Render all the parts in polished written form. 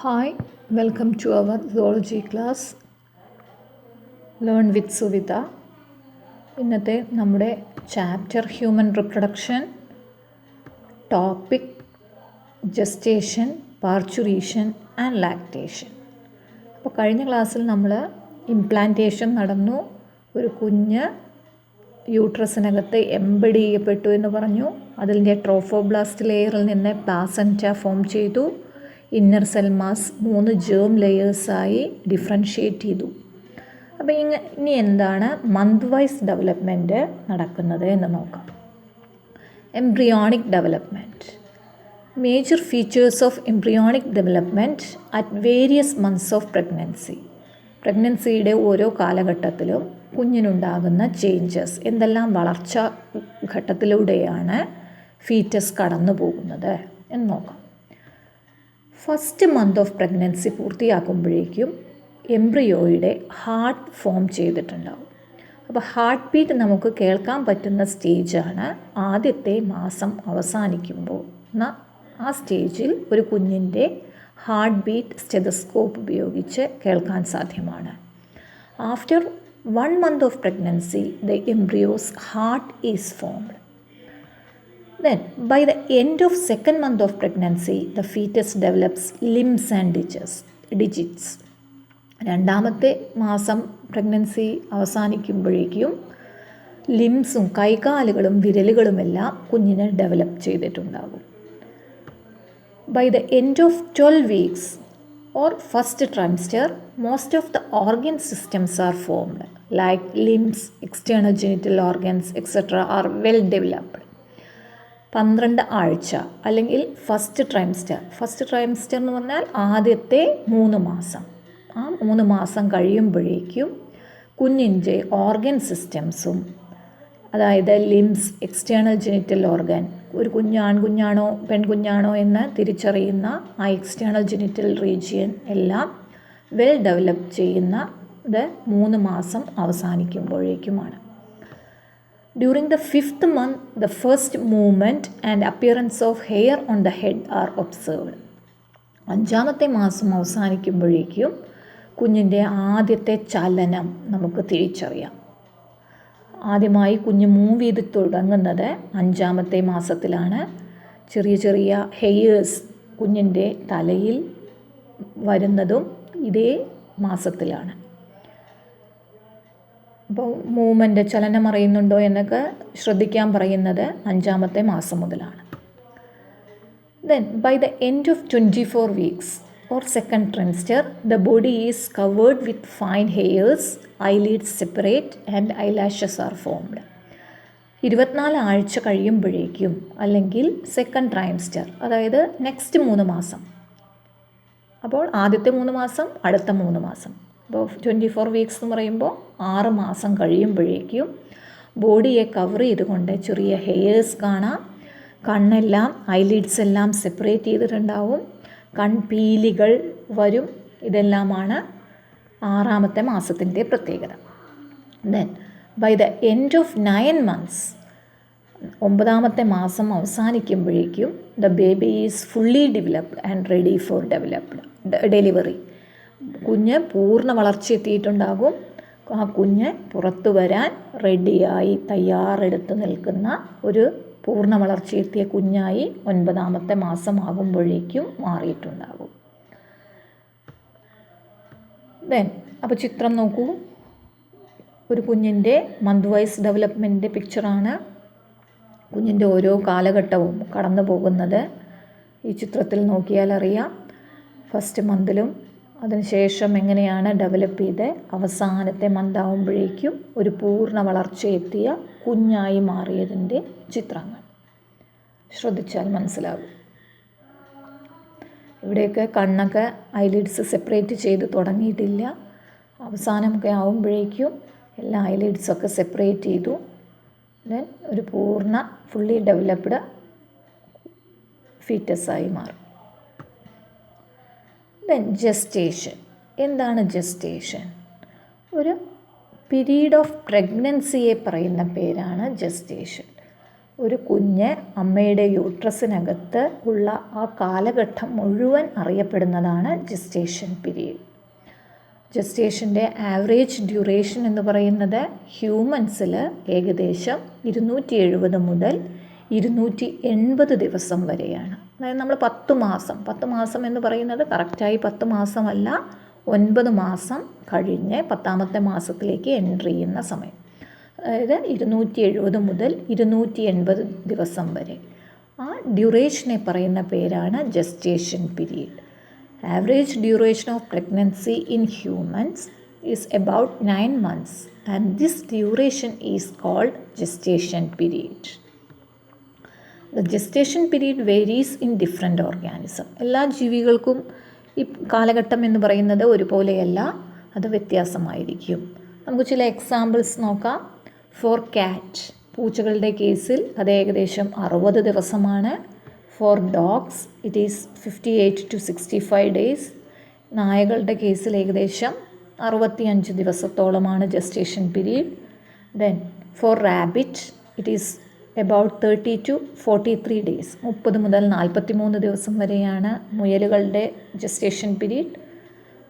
Hi, welcome to our zoology class. Learn with Suvita. ഇന്നത്തെ നമ്മുടെ chapter human reproduction, topic gestation, parturition and lactation. അപ്പോൾ കഴിഞ്ഞ ക്ലാസ്സിൽ നമ്മൾ ഇംപ്ലാന്റേഷൻ നടന്നു, ഒരു കുഞ്ഞ് യൂട്രസിനകത്ത് എംബഡ് ചെയ്യപ്പെട്ടു എന്ന് പറഞ്ഞു. അതിൻ്റെ ട്രോഫോബ്ലാസ്റ്റ് ലെയറിൽ നിന്ന് പ്ലാസൻറ്റ ഫോം ചെയ്തു. ഇന്നർ സെൽ മാസ് 3 ജേം ലെയേഴ്സായി ഡിഫറൻഷ്യേറ്റ് ചെയ്തു. അപ്പോൾ ഇനി എന്താണ് മന്ത് വൈസ് ഡെവലപ്മെൻറ്റ് നടക്കുന്നത് എന്ന് നോക്കാം. Embryonic development. Major features of embryonic development at various months of pregnancy. പ്രഗ്നൻസിയുടെ ഓരോ കാലഘട്ടത്തിലും കുഞ്ഞിനുണ്ടാകുന്ന ചേഞ്ചസ്, എന്തെല്ലാം വളർച്ച ഘട്ടത്തിലൂടെയാണ് ഫീറ്റസ് കടന്നു പോകുന്നത് എന്ന് നോക്കാം. ഫസ്റ്റ് മന്ത് ഓഫ് പ്രഗ്നൻസി പൂർത്തിയാക്കുമ്പോഴേക്കും എംബ്രിയോയുടെ ഹാർട്ട് ഫോം ചെയ്തിട്ടുണ്ടാവും. അപ്പോൾ ഹാർട്ട് ബീറ്റ് നമുക്ക് കേൾക്കാൻ പറ്റുന്ന സ്റ്റേജാണ് ആദ്യത്തെ മാസം അവസാനിക്കുമ്പോൾ. ആ സ്റ്റേജിൽ ഒരു കുഞ്ഞിൻ്റെ ഹാർട്ട് ബീറ്റ് സ്റ്റെതസ്കോപ്പ് ഉപയോഗിച്ച് കേൾക്കാൻ സാധ്യമാണ്. After 1 month of pregnancy, the embryo's heart is formed. Then, by the end of 2nd month of pregnancy, the fetus develops limbs and digits. രണ്ടാമത്തെ മാസം പ്രഗ്നൻസി അവസാനിക്കുമ്പോഴേക്കും ലിംസും കൈകാലുകളും വിരലുകളുമെല്ലാം കുഞ്ഞിനെ ഡെവലപ്പ് ചെയ്തിട്ടുണ്ടാകും. By the end of 12 weeks or first trimester, most of the organ systems are formed, like limbs, external genital organs, etc. are well developed. 12 ആഴ്ച അല്ലെങ്കിൽ first trimester എന്ന് പറഞ്ഞാൽ ആദ്യത്തെ 3 മാസം. ആ 3 മാസം കഴിയുമ്പോഴേക്കും കുഞ്ഞിൻ്റെ ഓർഗൻ സിസ്റ്റംസും, അതായത് ലിംസ്, എക്സ്റ്റേണൽ ജെനിറ്റൽ ഓർഗൻ, ഒരു കുഞ്ഞ് ആൺകുഞ്ഞാണോ പെൺകുഞ്ഞാണോ എന്ന് തിരിച്ചറിയുന്ന ആ എക്സ്റ്റേണൽ ജെനിറ്റൽ റീജിയൻ എല്ലാം വെൽ ഡെവലപ്പ് ചെയ്യുന്നത് 3 മാസം അവസാനിക്കുമ്പോഴേക്കുമാണ്. During the 5th month, the first movement and appearance of hair on the head are observed. 5ാമത്തെ മാസം അവസാനിക്കുമ്പോഴേക്കും കുഞ്ഞിൻ്റെ ആദ്യത്തെ ചലനം നമുക്ക് തിരിച്ചറിയാം. ആദ്യമായി കുഞ്ഞ് മൂവ് ചെയ്ത് തുടങ്ങുന്നത് 5ാമത്തെ മാസത്തിലാണ്. ചെറിയ ചെറിയ ഹെയേഴ്സ് കുഞ്ഞിൻ്റെ തലയിൽ വരുന്നതും ഇതേ മാസത്തിലാണ്. അപ്പോൾ മൂവ്മെൻ്റ്, ചലനം അറിയുന്നുണ്ടോ എന്നൊക്കെ ശ്രദ്ധിക്കാൻ പറയുന്നത് 5ാമത്തെ മാസം മുതലാണ്. Then by the end of 24 weeks or 2nd trimester, the body is covered with fine hairs, eyelids separate and eyelashes are formed. 24 ആഴ്ച കഴിയുമ്പോഴേക്കും അല്ലെങ്കിൽ 2nd trimester, അതായത് നെക്സ്റ്റ് 3 മാസം, അപ്പോൾ ആദ്യത്തെ 3 മാസം, അടുത്ത 3 മാസം, അപ്പോൾ 24 വീക്സ് എന്ന് പറയുമ്പോൾ 6 മാസം കഴിയുമ്പോഴേക്കും ബോഡിയെ കവർ ചെയ്തുകൊണ്ട് ചെറിയ ഹെയേഴ്സ് കാണാം. കണ്ണെല്ലാം, ഐലിഡ്സ് എല്ലാം സെപ്പറേറ്റ് ചെയ്തിട്ടുണ്ടാവും. കൺപീലികൾ വരും. ഇതെല്ലാമാണ് 6ാമത്തെ മാസത്തിൻ്റെ പ്രത്യേകത. Then by the end of 9 months, 9ാമത്തെ മാസം അവസാനിക്കുമ്പോഴേക്കും the baby is fully developed and ready for delivery. കുഞ്ഞ് പൂർണ്ണ വളർച്ചയെത്തിയിട്ടുണ്ടാകും. ആ കുഞ്ഞ് പുറത്തു വരാൻ റെഡിയായി തയ്യാറെടുത്ത് നിൽക്കുന്ന ഒരു പൂർണ്ണ വളർച്ചയെത്തിയ കുഞ്ഞായി 9ാമത്തെ മാസം ആകുമ്പോഴേക്കും മാറിയിട്ടുണ്ടാകും. ദെൻ അപ്പോൾ ചിത്രം നോക്കൂ. ഒരു കുഞ്ഞിൻ്റെ മന്ത് വൈസ് ഡെവലപ്മെൻറ്റിൻ്റെ പിക്ചറാണ്. കുഞ്ഞിൻ്റെ ഓരോ കാലഘട്ടവും കടന്നു പോകുന്നത് ഈ ചിത്രത്തിൽ നോക്കിയാൽ അറിയാം. ഫസ്റ്റ് മന്തിലും അതിനുശേഷം എങ്ങനെയാണ് ഡെവലപ്പ് ചെയ്ത് അവസാനത്തെ മന്താവുമ്പോഴേക്കും ഒരു പൂർണ്ണ വളർച്ചയെത്തിയ കുഞ്ഞായി മാറിയതിൻ്റെ ചിത്രങ്ങൾ ശ്രദ്ധിച്ചാൽ മനസ്സിലാകും. ഇവിടെയൊക്കെ കണ്ണൊക്കെ ഐലിഡ്സ് സെപ്പറേറ്റ് ചെയ്ത് തുടങ്ങിയിട്ടില്ല. അവസാനമൊക്കെ ആവുമ്പോഴേക്കും എല്ലാ ഐലിഡ്സൊക്കെ സെപ്പറേറ്റ് ചെയ്തു. ദെൻ ഒരു പൂർണ്ണ ഫുള്ളി ഡെവലപ്ഡ് ഫീറ്റസായി മാറും. Then gestation. എന്താണ് ജസ്റ്റേഷൻ? ഒരു പീരീഡ് ഓഫ് പ്രഗ്നൻസിയെ പറയുന്ന പേരാണ് ജസ്റ്റേഷൻ. ഒരു കുഞ്ഞ് അമ്മയുടെ യൂട്രസിനകത്ത് ഉള്ള ആ കാലഘട്ടം മുഴുവൻ അറിയപ്പെടുന്നതാണ് ജസ്റ്റേഷൻ പീരീഡ്. ജസ്റ്റേഷൻ്റെ ആവറേജ് ഡ്യൂറേഷൻ എന്ന് പറയുന്നത് ഹ്യൂമൻസിൽ ഏകദേശം 270 മുതൽ 280 ദിവസം വരെയാണ്. അതായത് നമ്മൾ 10 മാസം എന്ന് പറയുന്നത് കറക്റ്റായി 10 മാസമല്ല, 9 മാസം കഴിഞ്ഞ് 10ാമത്തെ മാസത്തിലേക്ക് എൻ്റർ ചെയ്യുന്ന സമയം. അതായത് 270 മുതൽ 280 ദിവസം വരെ. ആ ഡ്യൂറേഷനെ പറയുന്ന പേരാണ് gestation period. Average duration of pregnancy in humans is about 9 months and this duration is called gestation period. The gestation period varies in different organisms. എല്ലാ ജീവികൾക്കും ഈ കാലഘട്ടം എന്ന് പറയുന്നത് ഒരുപോലെയല്ല, അത് വ്യത്യാസമായിരിക്കും. നമുക്ക് ചില എക്സാമ്പിൾസ് നോക്കാം. ഫോർ കാറ്റ്, പൂച്ചകളുടെ കേസിൽ അത് ഏകദേശം 60 ദിവസമാണ്. For dogs it is 58 to 65 days. നായകളുടെ കേസിൽ ഏകദേശം 65 ദിവസത്തോളമാണ് gestation period. Then for rabbit it is about 30 to 43 days. 30 മുതൽ 43 ദിവസം വരെയാണ് മുയലുകളുടെ ജസ്റ്റേഷൻ പീരീഡ്.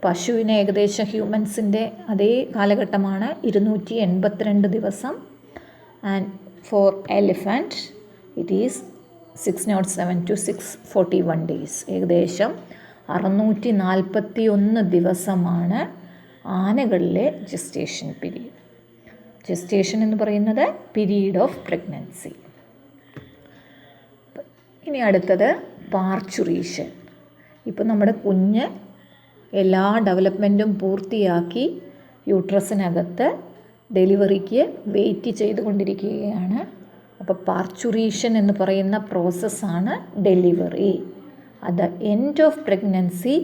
പശുവിന് ഏകദേശം ഹ്യൂമൻസിൻ്റെ അതേ കാലഘട്ടമാണ്, 282 ദിവസം. And for elephant it is 607 to 641 days. ഏകദേശം 641 ദിവസമാണ് ആനകളിലെ ജസ്റ്റേഷൻ പീരീഡ്. ജസ്റ്റേഷൻ എന്ന് പറയുന്നത് പീരീഡ് ഓഫ് പ്രഗ്നൻസി. ഇനി അടുത്തത് പാർച്ചുറേഷൻ. ഇപ്പോൾ നമ്മുടെ കുഞ്ഞ് എല്ലാ ഡെവലപ്മെൻറ്റും പൂർത്തിയാക്കി യൂട്രസിനകത്ത് ഡെലിവറിക്ക് വെയിറ്റ് ചെയ്തുകൊണ്ടിരിക്കുകയാണ്. അപ്പോൾ പാർച്ചുറേഷൻ എന്ന് പറയുന്ന പ്രോസസ്സാണ് delivery. At the end of pregnancy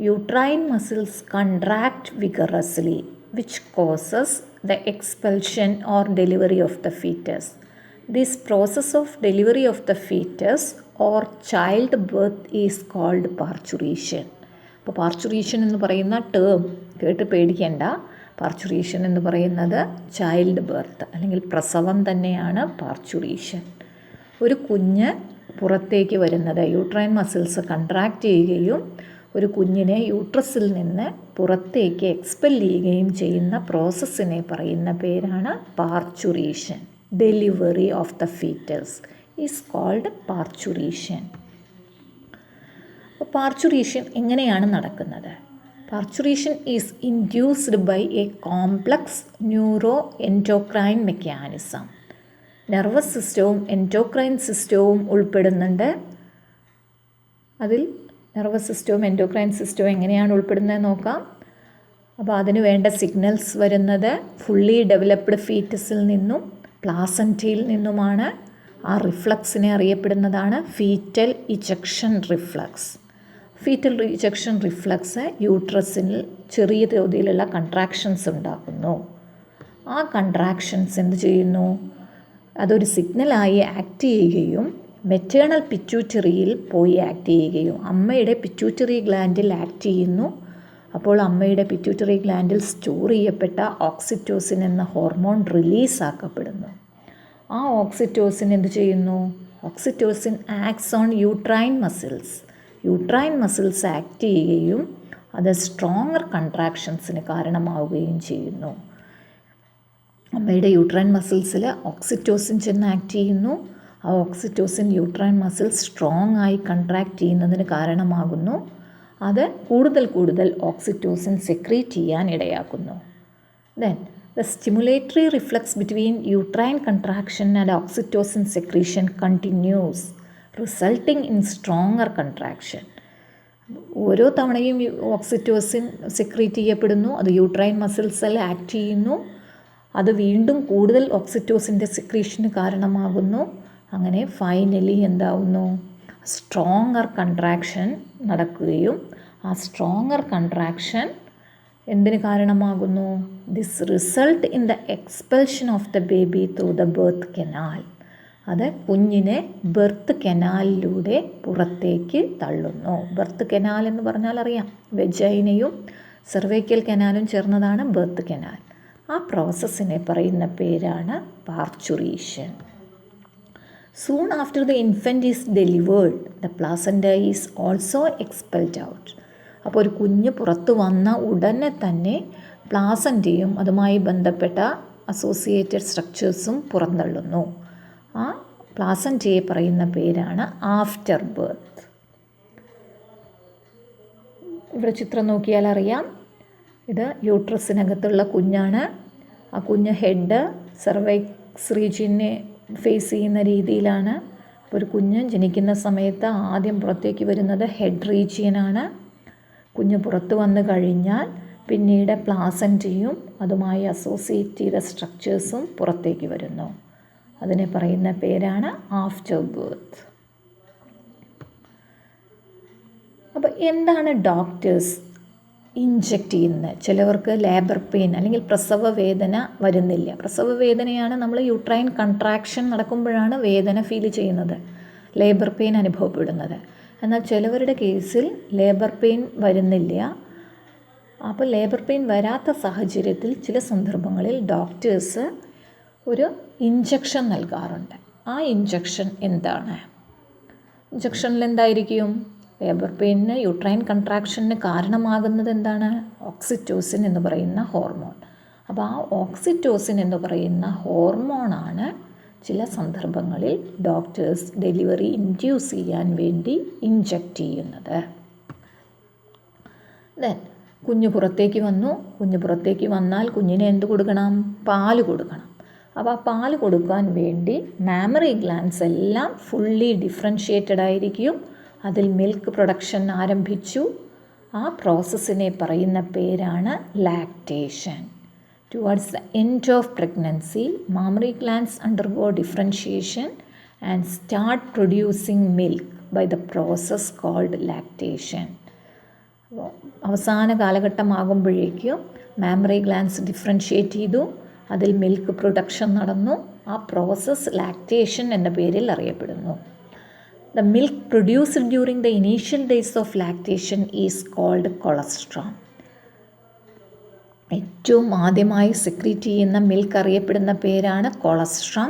uterine muscles contract vigorously which causes the expulsion or delivery of the foetus. This process of delivery of the foetus or childbirth is called parturition. അപ്പോൾ parturition എന്ന് പറയുന്ന term കേട്ട് പേടിക്കേണ്ട. Parturition എന്ന് പറയുന്നത് child birth അല്ലെങ്കിൽ പ്രസവം തന്നെയാണ് പാർച്ചുറേഷൻ. ഒരു കുഞ്ഞ് പുറത്തേക്ക് വരുന്നത്, യൂട്രൈൻ മസിൽസ് കൺട്രാക്റ്റ് ചെയ്യുകയും ഒരു കുഞ്ഞിനെ യൂട്രസിൽ നിന്ന് പുറത്തേക്ക് എക്സ്പെൽ ചെയ്യുകയും ചെയ്യുന്ന പ്രോസസ്സിനെ പറയുന്ന പേരാണ് parturition. Delivery of the foetus is called parturition. അപ്പോൾ പാർച്ചുറേഷൻ എങ്ങനെയാണ് നടക്കുന്നത്? Parturition is induced by a complex neuroendocrine mechanism. Nervous സിസ്റ്റവും എൻഡോക്രൈൻ സിസ്റ്റവും ഉൾപ്പെടുന്നുണ്ട്. അതിൽ നെർവസ് സിസ്റ്റവും എൻഡോക്രൈൻ സിസ്റ്റവും എങ്ങനെയാണ് ഉൾപ്പെടുന്നത് നോക്കാം. അപ്പോൾ അതിന് വേണ്ട സിഗ്നൽസ് വരുന്നത് ഫുള്ളി ഡെവലപ്ഡ് ഫീറ്റസിൽ നിന്നും പ്ലാസൻറ്റയിൽ നിന്നുമാണ്. ആ റിഫ്ലക്സിനെ അറിയപ്പെടുന്നതാണ് foetal ejection reflex. Foetal ejection reflex യൂട്രസിൽ ചെറിയ തോതിലുള്ള കൺട്രാക്ഷൻസ് ഉണ്ടാക്കുന്നു. ആ കൺട്രാക്ഷൻസ് എന്ത് ചെയ്യുന്നു? അതൊരു സിഗ്നലായി ആക്ട് ചെയ്യുകയും മെറ്റേണൽ പിറ്റ്യൂട്ടറിയിൽ പോയി ആക്ട് ചെയ്യുകയും അമ്മയുടെ പിറ്റ്യൂട്ടറി ഗ്ലാൻഡിൽ ആക്ട് ചെയ്യുന്നു. അപ്പോൾ അമ്മയുടെ പിറ്റ്യൂട്ടറി ഗ്ലാൻഡിൽ സ്റ്റോർ ചെയ്യപ്പെട്ട ഓക്സിറ്റോസിൻ എന്ന ഹോർമോൺ റിലീസാക്കപ്പെടുന്നു. ആ ഓക്സിറ്റോസിൻ എന്ത് ചെയ്യുന്നു? Oxytocin acts on uterine muscles. Uterine muscles act ചെയ്യുകയും അത് സ്ട്രോങ്ങർ കൺട്രാക്ഷൻസിന് കാരണമാവുകയും ചെയ്യുന്നു. അമ്മയുടെ യൂട്രൈൻ മസിൽസിൽ ഓക്സിറ്റോസിൻ ചെന്ന് ആക്ട് ചെയ്യുന്നു. ആ ഓക്സിറ്റോസിൻ യൂട്രൈൻ മസിൽസ് സ്ട്രോങ് ആയി കൺട്രാക്ട് ചെയ്യുന്നതിന് കാരണമാകുന്നു. അത് കൂടുതൽ ഓക്സിറ്റോസിൻ സെക്രീറ്റ് ചെയ്യാൻ ഇടയാക്കുന്നു. Then the stimulatory reflex between uterine contraction and oxytocin secretion continues resulting in stronger contraction. ഓരോ തവണയും ഓക്സിറ്റോസിൻ സെക്രീറ്റ് ചെയ്യപ്പെടുന്നു, അത് യൂട്രൈൻ മസിൽസിൽ ആക്ട് ചെയ്യുന്നു, അത് വീണ്ടും കൂടുതൽ ഓക്സിറ്റോസിൻ്റെ സെക്രീഷന് കാരണമാകുന്നു. അങ്ങനെ ഫൈനലി എന്താവുന്നു? സ്ട്രോങ്ങർ കൺട്രാക്ഷൻ നടക്കുകയും ആ സ്ട്രോങ്ങർ കൺട്രാക്ഷൻ എന്തിന് കാരണമാകുന്നു? This result in the expulsion of the baby through the birth canal. അത് കുഞ്ഞിനെ ബർത്ത് കനാലിലൂടെ പുറത്തേക്ക് തള്ളുന്നു. ബർത്ത് കനാൽ എന്ന് പറഞ്ഞാൽ അറിയാം, വെജൈനയും സെർവൈക്കൽ കനാലും ചേർന്നതാണ് ബർത്ത് കനാൽ. ആ പ്രോസസ്സിനെ പറയുന്ന പേരാണ് parturition. Soon after the infant is delivered, the placenta is also expelled out. അപ്പോൾ ഒരു കുഞ്ഞ് പുറത്ത് വന്ന ഉടനെ തന്നെ പ്ലാസൻ്റെയും അതുമായി ബന്ധപ്പെട്ട അസോസിയേറ്റഡ് സ്ട്രക്ചേഴ്സും പുറന്തള്ളുന്നു. ആ പ്ലാസൻ്റയെ പറയുന്ന പേരാണ് ആഫ്റ്റർ ബർത്ത്. ഇവിടെ ചിത്രം നോക്കിയാൽ അറിയാം, ഇത് യൂട്രസിനകത്തുള്ള കുഞ്ഞാണ്. ആ കുഞ്ഞ് ഹെഡ് സെർവൈക്സ് റീജിയനെ ഫേസ് ചെയ്യുന്ന രീതിയിലാണ്. ഒരു കുഞ്ഞ് ജനിക്കുന്ന സമയത്ത് ആദ്യം പുറത്തേക്ക് വരുന്നത് ഹെഡ് റീജിയനാണ്. കുഞ്ഞ് പുറത്ത് വന്നു കഴിഞ്ഞാൽ പിന്നീട് പ്ലാസൻ്റയും അതുമായി അസോസിയേറ്റ് ചെയ്ത സ്ട്രക്ചേഴ്സും പുറത്തേക്ക് വരുന്നു. അതിനെ പറയുന്ന പേരാണ് ആഫ്റ്റർ ബർത്ത്. അപ്പോൾ എന്താണ് ഡോക്ടേഴ്സ് ഇഞ്ചെക്റ്റ് ചെയ്യുന്നത്? ചിലവർക്ക് ലേബർ പെയിൻ അല്ലെങ്കിൽ പ്രസവ വേദന വരുന്നില്ല. പ്രസവ വേദനയാണ് നമ്മൾ യൂട്രൈൻ കൺട്രാക്ഷൻ നടക്കുമ്പോഴാണ് വേദന ഫീൽ ചെയ്യുന്നത്, ലേബർ പെയിൻ അനുഭവപ്പെടുന്നത്. എന്നാൽ ചിലവരുടെ കേസിൽ ലേബർ പെയിൻ വരുന്നില്ല. അപ്പോൾ ലേബർ പെയിൻ വരാത്ത സാഹചര്യത്തിൽ ചില സന്ദർഭങ്ങളിൽ ഡോക്ടേഴ്സ് ഒരു ഇഞ്ചക്ഷൻ നൽകാറുണ്ട്. ആ ഇഞ്ചക്ഷൻ എന്താണ്? ഇഞ്ചക്ഷനിൽ എന്തായിരിക്കും? ലേബർ പെയിനിന് യൂട്രൈൻ കൺട്രാക്ഷന് കാരണമാകുന്നത് എന്താണ്? ഓക്സിറ്റോസിൻ എന്ന് പറയുന്ന ഹോർമോൺ. അപ്പോൾ ആ ഓക്സിറ്റോസിൻ എന്ന് പറയുന്ന ഹോർമോണാണ് ചില സന്ദർഭങ്ങളിൽ ഡോക്ടേഴ്സ് ഡെലിവറി ഇൻഡ്യൂസ് ചെയ്യാൻ വേണ്ടി ഇഞ്ചക്റ്റ് ചെയ്യുന്നത്. ദെൻ കുഞ്ഞ് പുറത്തേക്ക് വന്നു. കുഞ്ഞ് പുറത്തേക്ക് വന്നാൽ കുഞ്ഞിന് എന്ത് കൊടുക്കണം? പാല് കൊടുക്കണം. അപ്പോൾ ആ പാല് കൊടുക്കാൻ വേണ്ടി മാമറി ഗ്ലാൻഡ്സ് എല്ലാം ഫുള്ളി ഡിഫറൻഷ്യേറ്റഡ് ആയിരിക്കും. അതിൽ മിൽക്ക് പ്രൊഡക്ഷൻ ആരംഭിച്ചു. ആ പ്രോസസ്സിനെ പറയുന്ന പേരാണ് lactation. Towards the end of pregnancy, mammary glands undergo differentiation and start producing milk by the process called lactation. അവസാന കാലഘട്ടമാകുമ്പോഴേക്കും മാമറി ഗ്ലാൻഡ്സ് ഡിഫറൻഷ്യേറ്റ് ചെയ്തു, അതിൽ മിൽക്ക് പ്രൊഡക്ഷൻ നടന്നു. ആ പ്രോസസ്സ് ലാക്ടേഷൻ എന്ന പേരിൽ അറിയപ്പെടുന്നു. The milk produced during the initial days of lactation is called colostrum. ഏറ്റവും ആദ്യമായി സെക്രീറ്റ് ചെയ്യുന്ന മിൽക്ക് അറിയപ്പെടുന്ന പേരാണ് കൊളസ്ട്രം.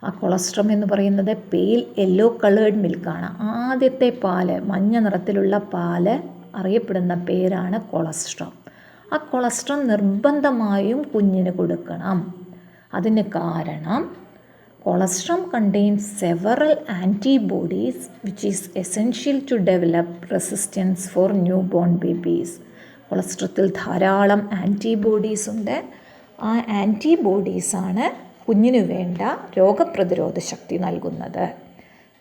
ആ കൊളസ്ട്രം എന്ന് പറയുന്നത് പെയിൽ യെല്ലോ കളേർഡ് മിൽക്കാണ്. ആദ്യത്തെ പാല്, മഞ്ഞ നിറത്തിലുള്ള പാല് അറിയപ്പെടുന്ന പേരാണ് കൊളസ്ട്രം. ആ കൊളസ്ട്രം നിർബന്ധമായും കുഞ്ഞിന് കൊടുക്കണം. അതിന് കാരണം colostrum contains several antibodies which is essential to develop resistance for newborn babies. കൊളസ്ട്രത്തിൽ ധാരാളം ആൻറ്റിബോഡീസ് ഉണ്ട്. ആ ആൻറ്റിബോഡീസാണ് കുഞ്ഞിന് വേണ്ട രോഗപ്രതിരോധ ശക്തി നൽകുന്നത്.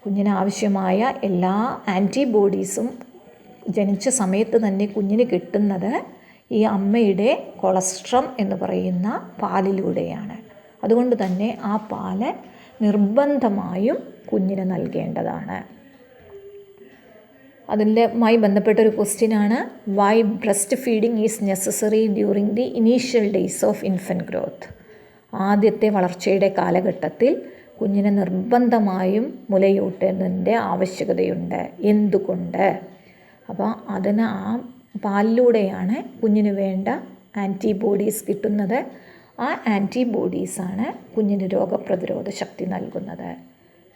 കുഞ്ഞിന് ആവശ്യമായ എല്ലാ ആൻറ്റിബോഡീസും ജനിച്ച സമയത്ത് തന്നെ കുഞ്ഞിന് കിട്ടുന്നത് ഈ അമ്മയുടെ കൊളസ്ട്രം എന്ന് പറയുന്ന പാലിലൂടെയാണ്. അതുകൊണ്ട് തന്നെ ആ പാല് നിർബന്ധമായും കുഞ്ഞിന് നൽകേണ്ടതാണ്. അതിൻ്റെമായി ബന്ധപ്പെട്ടൊരു ക്വസ്റ്റ്യനാണ്, why breastfeeding is necessary during the initial days of infant growth. ആദ്യത്തെ വളർച്ചയുടെ കാലഘട്ടത്തിൽ കുഞ്ഞിന് നിർബന്ധമായും മുലയൂട്ടേണ്ടതിൻ്റെ ആവശ്യകതയുണ്ട്. എന്തുകൊണ്ട്? അപ്പോൾ അതിന് ആ പാലിലൂടെയാണ് കുഞ്ഞിന് വേണ്ട ആൻറ്റിബോഡീസ് കിട്ടുന്നത്. ആ ആൻറ്റിബോഡീസാണ് കുഞ്ഞിന് രോഗപ്രതിരോധ ശക്തി നൽകുന്നത്.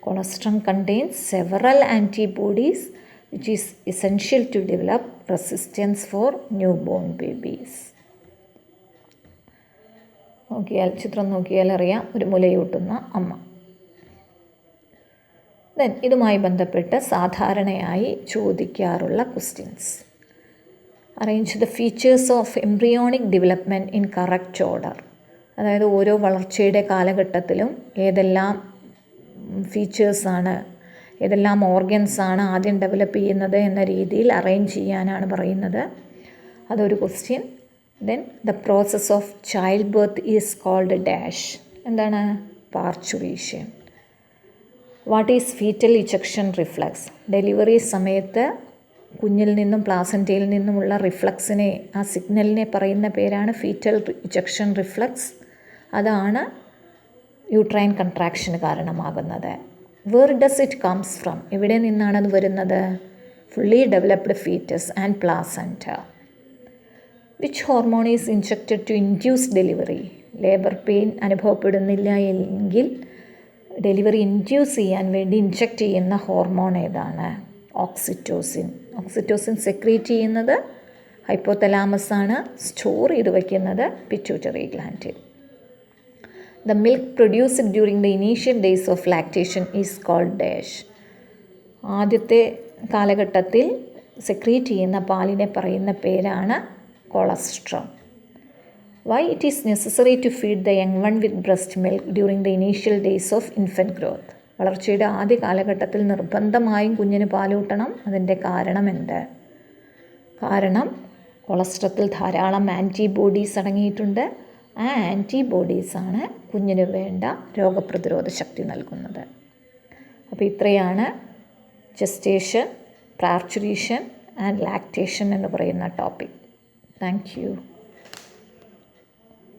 Colostrum contains several antibodies which is essential to develop resistance for newborn babies. ചിത്രം നോക്കിയാൽ അറിയാം, ഒരു മുലയൂട്ടുന്ന അമ്മ. ദെൻ ഇതുമായി ബന്ധപ്പെട്ട് സാധാരണയായി ചോദിക്കാറുള്ള questions. Arrange the features of embryonic development in correct order. അതായത് ഓരോ വളർച്ചയുടെ കാലഘട്ടത്തിലും ഏതെല്ലാം ഫീച്ചേഴ്സാണ്, ഏതെല്ലാം ഓർഗൻസാണ് ആദ്യം ഡെവലപ്പ് ചെയ്യുന്നത് എന്ന രീതിയിൽ അറേഞ്ച് ചെയ്യാനാണ് പറയുന്നത്. അതൊരു question. Then the process of childbirth is called dash. എന്താണ്? Parturition. What is foetal ejection reflex. Delivery സമയത്ത് കുഞ്ഞിൽ നിന്നും പ്ലാസൻ്റയിൽ നിന്നുമുള്ള റിഫ്ലക്സിനെ, ആ സിഗ്നലിനെ പറയുന്ന പേരാണ് ഫീറ്റൽ ഇജക്ഷൻ റിഫ്ലക്സ്. അതാണ് യൂട്രൈൻ കൺട്രാക്ഷന് കാരണമാകുന്നത്. Where does it comes from. എവിടെ നിന്നാണത് വരുന്നത്? Fully developed fetus and placenta. Which hormone is injected to induce delivery. Labour pain അനുഭവപ്പെടുന്നില്ല എങ്കിൽ ഡെലിവറി ഇൻഡ്യൂസ് ചെയ്യാൻ വേണ്ടി ഇൻജെക്റ്റ് ചെയ്യുന്ന ഹോർമോൺ ഏതാണ്? ഓക്സിറ്റോസിൻ. ഓക്സിറ്റോസിൻ സെക്രീറ്റ് ചെയ്യുന്നത് ഹൈപ്പോതലാമസ് ആണ്, സ്റ്റോർ ചെയ്ത് വയ്ക്കുന്നത് പിറ്റ്യൂട്ടറി ഗ്ലാൻഡിൽ. The milk produced during the initial days of lactation is called dash. ആദ്യത്തെ കാലഘട്ടത്തിൽ സെക്രീറ്റ് ചെയ്യുന്ന പാലിനെ പറയുന്ന പേരാണ് colostrum. Why it is necessary to feed the young one with breast milk during the initial days of infant growth? വളർച്ചയുടെ ആദ്യ കാലഘട്ടത്തിൽ നിർബന്ധമായും കുഞ്ഞിന് പാലൂട്ടണം. അതിൻ്റെ കാരണം എന്ത്? കാരണം കൊളസ്ട്രത്തിൽ ധാരാളം ആൻറ്റിബോഡീസ് അടങ്ങിയിട്ടുണ്ട്. ആ ആൻറ്റിബോഡീസാണ് കുഞ്ഞിന് വേണ്ട രോഗപ്രതിരോധ ശക്തി നൽകുന്നത്. അപ്പോൾ ഇത്രയാണ് ജസ്റ്റേഷൻ, പാർച്യൂറേഷൻ ആൻഡ് ലാക്ടേഷൻ എന്ന് പറയുന്ന ടോപ്പിക്. Thank you.